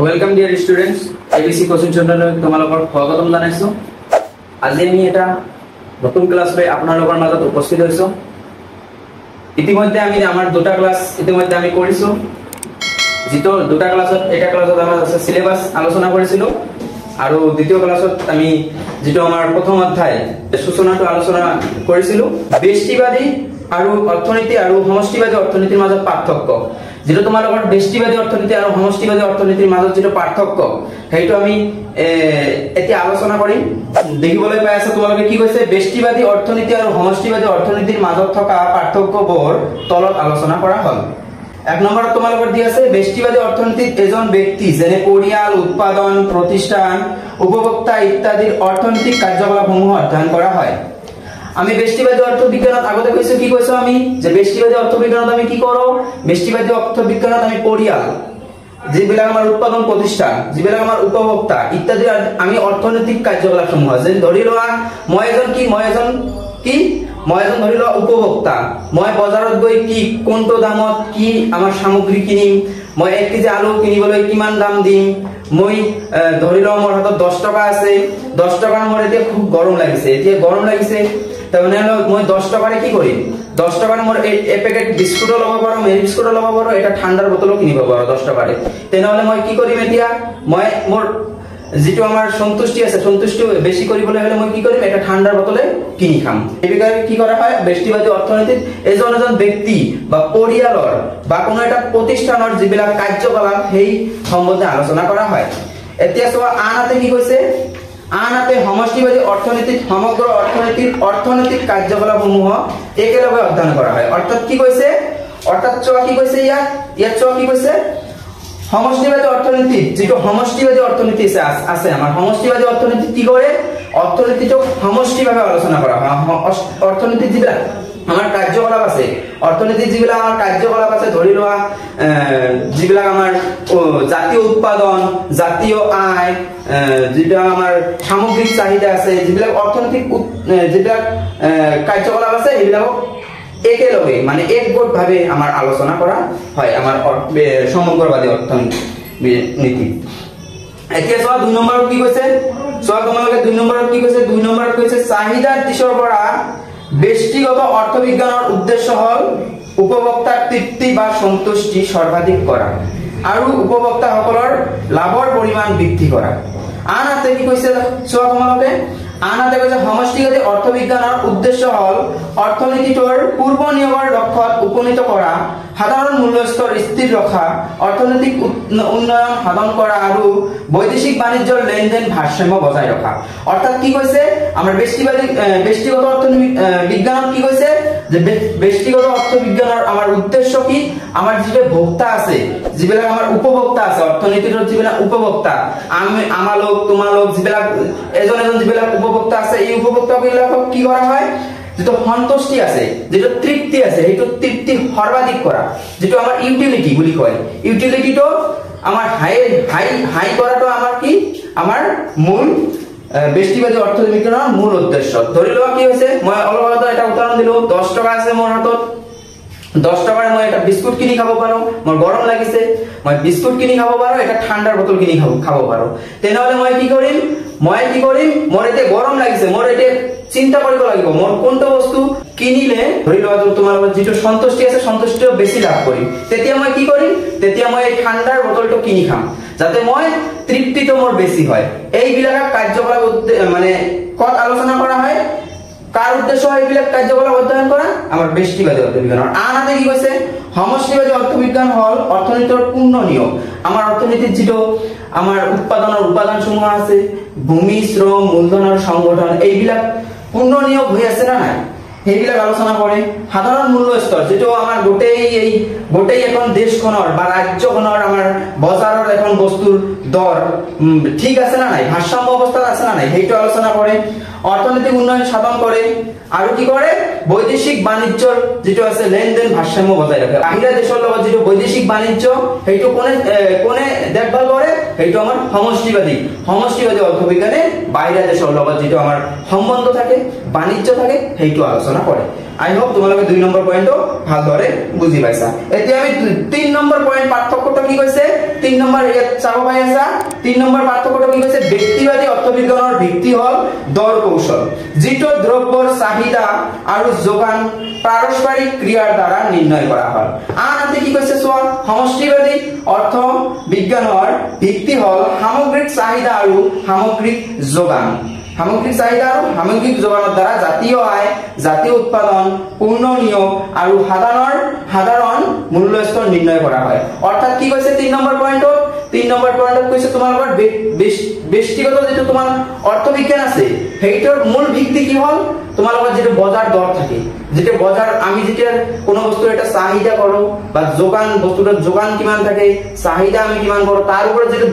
Welcome dear students, ABC coaching চেনেললৈ তোমালোকৰ স্বাগতম জনাইছো। আজি আমি এটা নতুন ক্লাস লৈ আপোনালোকৰ মাজত উপস্থিত হৈছো। ইতিমধ্যে আমি আমাৰ দুটা ক্লাস ইতিমধ্যে আমি কৰিছো। যেটো দুটা ক্লাছত এটা ক্লাছত আমাৰ আছে সিলেবাস আলোচনা কৰিছিলো আৰু দ্বিতীয় ক্লাছত আমি যেটো আমাৰ প্ৰথম অধ্যায় সূচনাটো আলোচনা কৰিছিলো। ব্যষ্টিবাদী আৰু অৰ্থনীতি আৰু সমষ্টিবাদী অৰ্থনীতিৰ মাজত পাৰ্থক্য, যেটো তোমালোকৰ ব্যষ্টিবাদী অৰ্থনীতি আৰু সমষ্টিবাদী অৰ্থনীতিৰ মাজত যেটো পাৰ্থক্য সেইটো আমি এতিয়া আলোচনা কৰিম। দেখিবলৈ পাই আছে তোমালোকে কি কৈছে, ব্যষ্টিবাদী অৰ্থনীতি আৰু সমষ্টিবাদী অৰ্থনীতিৰ মাজত থকা পাৰ্থক্যবোৰ তলত আলোচনা কৰা হ'ল। এক নম্বৰত তোমালোকৰ দি আছে ব্যষ্টিবাদী অৰ্থনীতিত এজন ব্যক্তি যেনে পৰিয়াল, উৎপাদন, প্ৰতিষ্ঠান, উপভোক্তা ইত্যাদিৰ অৰ্থনৈতিক কাৰ্যকলাপসমূহ অধ্যয়ন কৰা হয়। আমি ব্যষ্টিবাদী অৰ্থবিজ্ঞানত আগতে কৈছো কি কৈছো আমি যে ব্যষ্টিবাদী অৰ্থবিজ্ঞানত আমি কি কৰো, ব্যষ্টিবাদী অৰ্থবিজ্ঞানত আমি পৰিয়াল, যিবিলাক আমাৰ উৎপাদন প্ৰতিষ্ঠান, যিবিলাক আমাৰ উপভোক্তা ইত্যাদি আমি অৰ্থনৈতিক কাৰ্যকলাপসমূহ যেন ধৰি লোৱা মই এজন ধৰি লোৱা উপভোক্তা। মই বজাৰত গৈ কি কোনটো দামত কি আমাৰ সামগ্ৰী কিনিম, মই 1 কেজি আলু কিনিবলৈ কিমান দাম দিম, মই ধৰি লোৱা মোৰ হাতত 10 টকা আছে, 10 টকাৰ মোৰ এতিয়া খুব গৰম লাগিছে, তাৰমানে মই 10 টকাৰে কি কৰিম, 10 টকাৰ মোৰ এই পেকেট বিস্কুট ল'ব পাৰো, মেৰি বিস্কুট ল'ব পাৰো, এটা ঠাণ্ডাৰ বটলো কিনিব পাৰো 10 টকাৰে। তেনেহলে মই কি কৰিম, এতিয়া মই মোৰ যেটো আমাৰ সন্তুষ্টি আছে, সন্তুষ্টি বেছি কৰিবলৈ হলে মই কি কৰিম, এটা ঠাণ্ডাৰ বটলে কিনি খাম। এই বিষয়ে কি কৰা হয়, ব্যষ্টিবাদী অৰ্থনীতিত এজন ব্যক্তি বা পৰিয়ালৰ বা কোনো এটা প্ৰতিষ্ঠানৰ যিবিলাক কাৰ্যকলাপ সেই সম্বন্ধে আলোচনা কৰা হয়। এতিয়া চোৱা আনহাতে কি কৈছে, আনহাতে সমষ্টিবাদী অৰ্থনীতিত সমগ্ৰ অৰ্থনৈতিক কাৰ্যকলাপসমূহ একেলগে অধ্যয়ন কৰা হয়। অৰ্থাৎ কি কৈছে, চোৱা কি কৈছে, ইয়াত চোৱা কি কৈছে, সমষ্টিবাদী অৰ্থনীতিত যেটো সমষ্টিবাদী অৰ্থনীতি আছে আমাৰ সমষ্টিবাদী অৰ্থনীতিত কি কৰে, অৰ্থনীতিটোক সমষ্টিভাৱে আলোচনা কৰা হয়। অৰ্থনীতিত যিবিলাক আমাৰ কাৰ্যকলাপ আছে, অৰ্থনীতিত যিবিলাক আমাৰ কাৰ্যকলাপ আছে, ধৰি লোৱা যিবিলাক আমাৰ জাতীয় উৎপাদন, জাতীয় আয়, যেটা আমাৰ সামগ্ৰিক চাহিদা আছে, যিবিলাক অৰ্থনৈতিক যিবিলাক কাৰ্যকলাপ আছে সেইবিলাকক একেলগে মানে একগোট ভাৱে আমাৰ আলোচনা কৰা হয় আমাৰ সমগ্ৰবাদী অৰ্থনীতি। এতিয়া চোৱা 2 নম্বৰত কি কৈছে, চোৱা তোমালোকে 2 নম্বৰত কি কৈছে, 2 নম্বৰত কৈছে চাহিদাৰ দিশৰ পৰা ব্যষ্টিগত অৰ্থবিজ্ঞানৰ উদ্দেশ্য হল উপভোক্তাৰ তৃপ্তি বা সন্তুষ্টি সৰ্বাধিক কৰা আৰু উপভোক্তাসকলৰ লাভৰ পৰিমাণ বৃদ্ধি কৰা। আনহাতে কি কৈছে, চোৱা তোমালোকে আনহাতে কৈছে সমষ্টিগত অৰ্থবিজ্ঞানৰ উদ্দেশ্য হল অৰ্থনীতিটোৰ পূৰ্ব নিয়োগৰ লক্ষ্যত উপনীত কৰা, সাধাৰণ মূল্য স্তৰ স্থিৰ ৰখা, অৰ্থনৈতিক উন্নয়ন সাধন কৰা আৰু বৈদেশিক বাণিজ্যৰ লেনদেন ভাৰসাম্য বজাই ৰখা। অৰ্থাৎ কি কৈছে, আমাৰ ব্যষ্টিগত অৰ্থবিজ্ঞানত কি কৈছে যে ব্যষ্টিগত অৰ্থবিজ্ঞানৰ আমাৰ উদ্দেশ্য কি, আমাৰ যিটো ভোক্তা আছে, যিবিলাক আমাৰ উপভোক্তা আছে, অৰ্থনীতিৰ যিবিলাক উপভোক্তা আমালোক তোমালোক যিবিলাক এজন যিবিলাক উপভোক্তা আছে, এই উপভোক্তাবিলাকক কি কৰা হয়, যেটো সন্তুষ্টি আছে, যেটো তৃপ্তি আছে, সেইটো তৃপ্তি সৰ্বাধিক কৰা, যেটো আমাৰ ইউটিলিটি বুলি কয়, ইউটিলিটিটো আমাৰ হাই কৰাটো আমাৰ কি, আমাৰ মূল ব্যষ্টিবাদী অৰ্থবিজ্ঞানৰ মূল উদ্দেশ্য। ধৰি লোৱা কি হৈছে, মই অলপ আগতে এটা উদাহৰণ দিলো, 10 টকা আছে মোৰ হাতত, 10 টকাৰ মই এটা বিস্কুট কিনি খাব পাৰো, মোৰ গৰম লাগিছে, মই বিস্কুট কিনি খাব পাৰো, এটা ঠাণ্ডাৰ বটল কিনি খাব পাৰো। তেনেহলে মই কি কৰিম, মোৰ এতিয়া গৰম লাগিছে, মোৰ এতিয়া চিন্তা কৰিব লাগিব মোৰ কোনটো বস্তু কিনিলে ধৰি লোৱা তোমালোকৰ যিটো সন্তুষ্টি আছে, সন্তুষ্টিও বেছি লাভ কৰিম। তেতিয়া মই কি কৰিম, তেতিয়া মই এই ঠাণ্ডাৰ বটলটো কিনি খাম, যাতে মই তৃপ্তিটো মোৰ বেছি হয়। এইবিলাক কাৰ্যকলাপ মানে কত আলোচনা কৰা হয়, কাৰ উদ্দেশ্য হয় এইবিলাক কাৰ্যকলাপ অধ্যয়ন কৰা, আমাৰ ব্যষ্টিবাদী অৰ্থবিজ্ঞানৰ। আনহাতে কি কৈছে, সমষ্টিবাদী অৰ্থবিজ্ঞান হল অৰ্থনীতিৰ পূৰ্ণ নিয়োগ। আমাৰ অৰ্থনীতিত যেটো আমাৰ উপাদানসমূহ আছে, ভূমি, শ্ৰম, মূলধনৰ সংগঠন, এইবিলাক পূৰ্ণ নিয়োগ হৈ আছে না নাই, সেইবিলাক আলোচনা কৰে। সাধাৰণ মূল্য স্তৰ, যেটো আমাৰ গোটেই এখন দেশখনৰ বা ৰাজ্যখনৰ আমাৰ বজাৰৰ এখন বস্তুৰ দৰ ঠিক আছে না নাই, ভাৰসাম্য অৱস্থাত আছে না নাই, সেইটো আলোচনা কৰে। অৰ্থনৈতিক উন্নয়ন সাধন কৰে আৰু কি কৰে, বৈদেশিক বাণিজ্যৰ যেটো আছে লেনদেন ভাৰসাম্য বজাই ৰাখে। বাহিৰা দেশৰ লগত যেটো বৈদেশিক বাণিজ্য সেইটো কোনে দেখভাল কৰে, সেইটো আমাৰ সমষ্টিবাদী অৰ্থবিজ্ঞানে বাহিৰা দেশৰ লগত যেটো আমাৰ সম্বন্ধ থাকে, বাণিজ্য থাকে, সেইটো আলোচনা কৰে। আই হোপ তোমালোকে 2 নম্বৰ পয়েন্টটো ভালদৰে বুজি পাইছা। এতিয়া আমি 3 নম্বৰ পয়েন্ট পাৰ্থক্যটো কি কৈছে, 3 নম্বৰ ইয়াত চাব পাই আছা 3 নম্বৰ পাৰ্থক্যটো কি কৈছে ব্যক্তিবাদী অৰ্থবিজ্ঞানৰ ভিত্তি হল দৰ কৌশল যিটো দ্ৰব্যৰ চাহিদা আৰু যোগান পাৰস্পৰিক ক্ৰিয়াৰ দ্বাৰা নিৰ্ণয় কৰা হয় আনহাতে কি কৈছে চোৱা সমষ্টিবাদী অৰ্থবিজ্ঞানৰ ভিত্তি হল সামগ্ৰিক চাহিদা আৰু সামগ্ৰিক যোগান সামগ্ৰিক চাহিদা আৰু সামগ্ৰিক যোগানৰ দ্বাৰা জাতীয় আয় জাতীয় উৎপাদন পূৰ্ণ নিয়োগ আৰু সাধাৰণ মূল্য স্তৰ নিৰ্ণয় কৰা হয় অৰ্থাৎ কি কৈছে 3 নম্বৰ পইণ্টত কৈছে তোমালোকৰ ব্যক্তিগত যেটো তোমাৰ অৰ্থবিজ্ঞান আছে সেইটোৰ মূল ভিত্তি কি হল তোমালোকৰ যেটো বজাৰ দৰ থাকে যেটো বজাৰ আমি যেতিয়া কোনো বস্তুৰ এটা চাহিদা কৰো বা যোগান বস্তুৰ যোগান কিমান থাকে চাহিদা আমি কিমান কৰো তাৰ ওপৰত যেটো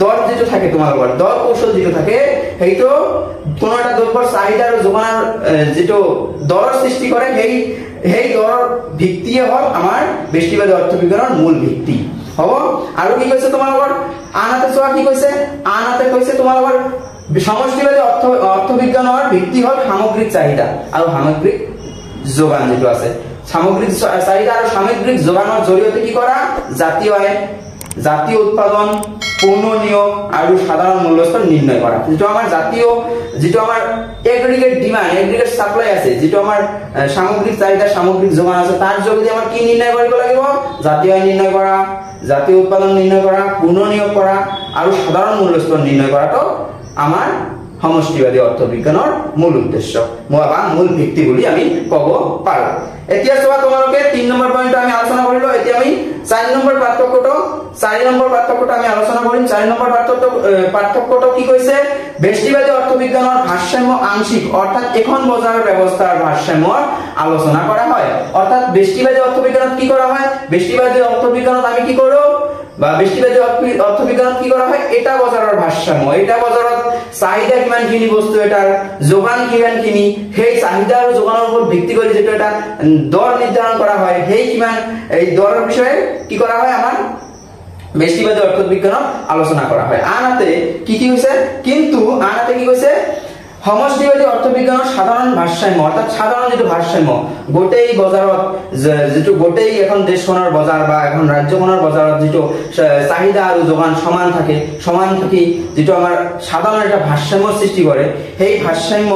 দৰ যেটো থাকে তোমালোকৰ দৰ কৌশল যেটো থাকে সেইটো কোনো এটা দ্ৰব্যৰ চাহিদা আৰু যোগানৰ যেটো দৰৰ সৃষ্টি কৰে সেই দৰৰ ভিত্তিয়ে হল আমাৰ ব্যক্তিবাদী অৰ্থবিজ্ঞানৰ মূল ভিত্তি হ'ব আৰু কি কৈছে তোমালোকৰ আনহাতে চোৱা কি কৈছে তোমালোকৰ সমষ্টিবাদী অৰ্থবিজ্ঞানৰ ভিত্তি হল সামগ্ৰিক চাহিদা আৰু সামগ্ৰিক যোগান যেটো আছে সামগ্ৰিক চাহিদা আৰু সামগ্ৰিক যোগানৰ জৰিয়তে কি কৰা জাতীয় আয় জাতীয় উৎপাদন পূৰ্ণ নিয়োগ আৰু সাধাৰণ মূল্যস্তৰ নিৰ্ণয় কৰা যেটো আমাৰ জাতীয় যেটো আমাৰ এগ্ৰিগেট ডিমান্ড এগ্ৰিগেট সাপ্লাই আছে যেটো আমাৰ সামগ্ৰিক চাহিদা সামগ্ৰিক যোগান আছে তাৰ জৰিয়তে আমাৰ কি নিৰ্ণয় কৰিব লাগিব জাতীয় আয় নিৰ্ণয় কৰা জাতীয় উৎপাদন নিৰ্ণয় কৰা পূৰ্ণ নিয়োগ কৰা আৰু সাধাৰণ মূল্যস্তৰ নিৰ্ণয় কৰাটো আমাৰ সমষ্টিবাদী অৰ্থবিজ্ঞানৰ মূল উদ্দেশ্য বা মূল ভিত্তি বুলি আমি কব পাৰো এতিয়া চোৱা তোমালোকে 3 নম্বৰ পইণ্ট আমি আলোচনা কৰিলো এতিয়া আমি 4 নম্বৰ পাৰ্থক্যটো আমি আলোচনা কৰিম 4 নম্বৰ পাৰ্থক্যটো কি কৈছে ব্যক্তিবাদী অৰ্থবিজ্ঞানৰ ভাৰসাম্য আংশিক অৰ্থাৎ এখন বজাৰৰ ব্যৱস্থাৰ ভাৰসাম্যৰ আলোচনা কৰা হয় অৰ্থাৎ ব্যক্তিবাদী অৰ্থবিজ্ঞানত কি কৰা হয় ব্যক্তিবাদী অৰ্থবিজ্ঞানত আমি কি কৰো বা ব্যক্তিবাদী অৰ্থবিজ্ঞানত কি কৰা হয় এটা বজাৰৰ ভাৰসাম্য এটা বজাৰত চাহিদা কিমানখিনি বস্তু এটাৰ যোগান কিমানখিনি সেই চাহিদা আৰু যোগানৰ ওপৰত ভিত্তি কৰি যেটো এটা দৰ নিৰ্ধাৰণ কৰা হয় সেই কিমান এই দৰৰ বিষয়ে কি কৰা হয় আমাৰ ব্যক্তিবাদী অৰ্থবিজ্ঞানত আলোচনা কৰা হয় আনহাতে কি হৈছে কিন্তু আনহাতে কি কৈছে সমষ্টিবাদী অৰ্থবিজ্ঞানৰ সাধাৰণ ভাৰসাম্য অৰ্থাৎ সাধাৰণ যেটো ভাৰসাম্য গোটেই বজাৰত যেটো গোটেই এখন দেশখনৰ বজাৰ বা এখন ৰাজ্যখনৰ বজাৰত যেটো চাহিদা আৰু যোগান সমান থাকি যেটো আমাৰ সাধাৰণ এটা ভাৰসাম্য সৃষ্টি কৰে সেই ভাৰসাম্য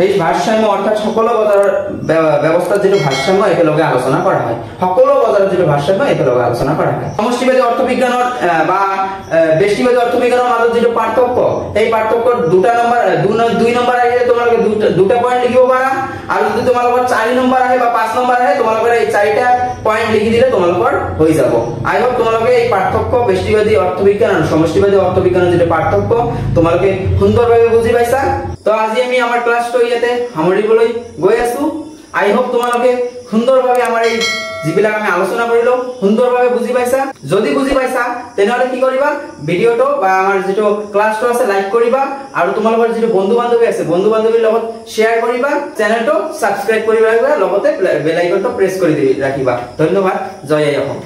এই ভাৰসাম্য অৰ্থাৎ সকলো বজাৰৰ ব্যৱস্থা যেটো ভাৰসাম্য একেলগে আলোচনা কৰা হয় সকলো বজাৰৰ যেটো ভাৰসাম্য একেলগে আলোচনা কৰা হয় সমষ্টিবাদী অৰ্থবিজ্ঞানৰ বা ব্যক্তিবাদী অৰ্থবিজ্ঞানৰ মাজত যেটো পাৰ্থক্য এই পাৰ্থক্যৰ দুই নম্বৰ আহিলে তোমালোকে দুটা পইণ্ট লিখিব পাৰা আৰু যদি তোমালোকৰ 4 নম্বৰ আহে বা 5 নম্বৰ আহে তোমালোকৰ এই 4টা পইণ্ট লিখি দিলে তোমালোকৰ হৈ যাব আই হোপ তোমালোকে এই পাৰ্থক্য ব্যক্তিবাদী অৰ্থবিজ্ঞান আৰু সমষ্টিবাদী অৰ্থবিজ্ঞানৰ যেটো পাৰ্থক্য তোমালোকে সুন্দৰভাৱে বুজি পাইছা তো আজি আমি আমাৰ ক্লাছটো ইয়াতে সামৰিবলৈ গৈ আছো আই হোপ তোমালোকে সুন্দৰভাৱে আমাৰ এই যিবিলাক আমি আলোচনা কৰিলো সুন্দৰভাৱে বুজি পাইছা যদি বুজি পাইছা তেনেহলে কি কৰিবা ভিডিওটো বা আমাৰ যেটো ক্লাছটো আছে লাইক কৰিবা আৰু তোমালোকৰ যেটো বন্ধু বান্ধৱী আছে বন্ধু বান্ধৱীৰ লগত শেয়াৰ কৰিবা চেনেলটো সাবস্ক্ৰাইব কৰি ৰাখিবা লগতে বেল আইকনটো প্ৰেছ কৰি ৰাখিবা ধন্যবাদ জয় আই অসম।